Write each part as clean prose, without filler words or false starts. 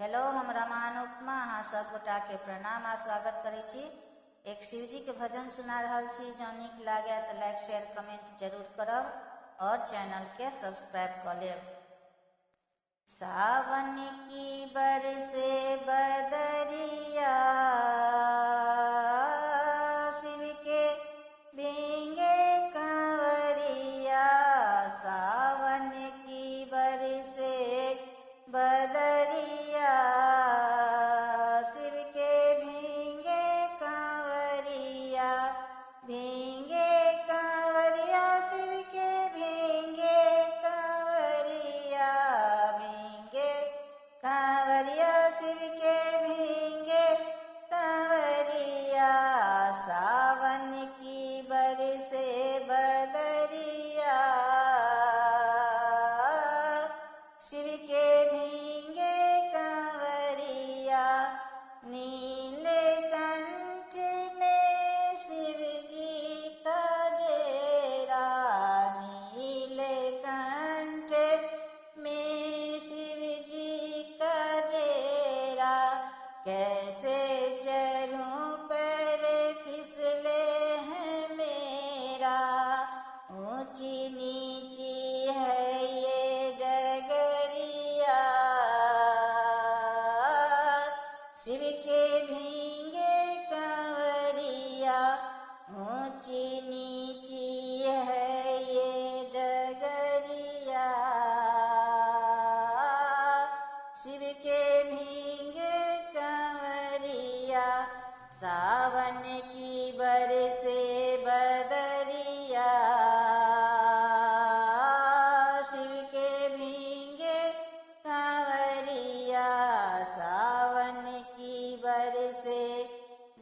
Hello, हम रमान उपमा अहाँ सब गोटा के प्रणाम आ स्वागत करै छी। एक शिवजी के भजन सुना रहल छी। जँ नीक लागे तो लाइक शेयर कमेंट जरूर करब और चैनल के सब्सक्राइब कर लेब। सावन की बरसे बदरिया, शिव के भींगे कंवरिया। सावन की बरसे बदरिया, शिव के भींगे कंवरिया। भींगे कंवरिया, शिव के भींगे कंवरिया। भींगे कंवरिया, शिव के भींगे कंवरिया। सावन की बरसे बदरिया, शिव के भींगे कंवरिया। नीलकंठ में शिव जी का डेरा। नीलकंठ में शिव जी का डेरा। कैसे चलूं पर फिसले है मेरा। ऊंची नीची है ये डगरिया, शिव के भींगे कंवरिया। ऊंची नीची है ये डगरिया, शिव के भींगे कंवरिया। सावन की बरसे बदरिया, शिव के भींगे कंवरिया। सावन की बरसे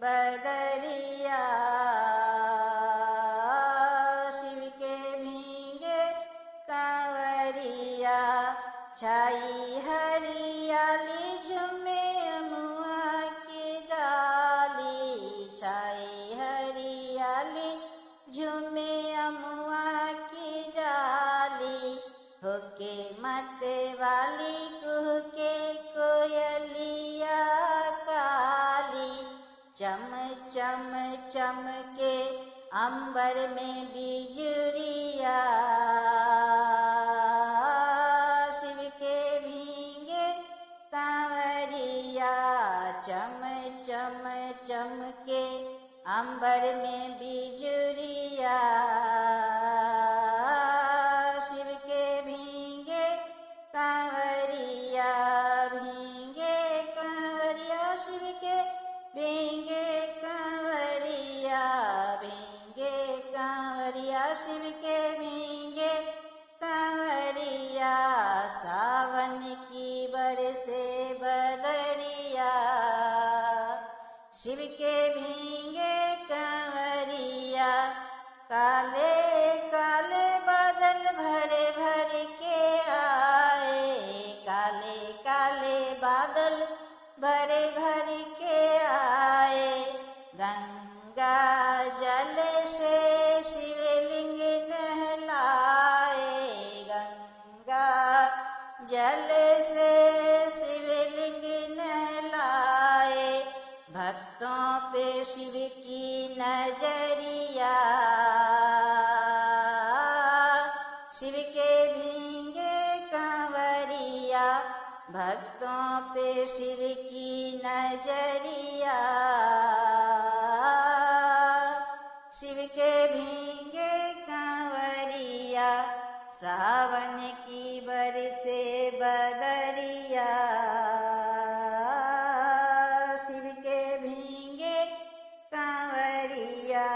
बदरिया, शिव के भींगे कंवरिया। छाई हरियाली झूमे अमुआ की डाली। छाई हरियाली झूमे अमुआ की डाली। होके मत वाली कुह के कोयलिया काली। चम चम चम के अंबर में बिजुरिया, शिव के भींगे कंवरिया। चम चम चम के अंबर में बिजुरिया, शिव के भींगे कंवरिया। भींगे कंवरिया, शिव के भींगे कंवरिया। भींगे कंवरिया, शिव के भींगे कंवरिया। सावन की बरसे बदरिया, शिव के भींगे कंवरिया। काले काले बादल भरे भर के आए। काले काले बादल भरे भर के आए। गंगा जल से शिवलिंग नहलाए। गंगा जल से शिवलिंग नहलाए। भक्तों पे शिव की नजरिया, शिव के भींगे कंवरिया। भक्तों पे शिव की नजरिया, शिव के भींगे कंवरिया। सावन की बरसे बदरिया, शिव के भींगे कंवरिया।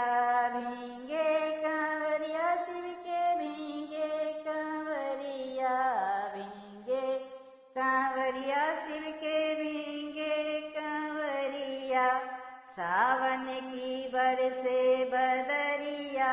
भींगे कंवरिया, शिव के भींगे कंवरिया। भींगे कंवरिया, शिव के भींगे कंवरिया। सावन की बरसे बदरिया।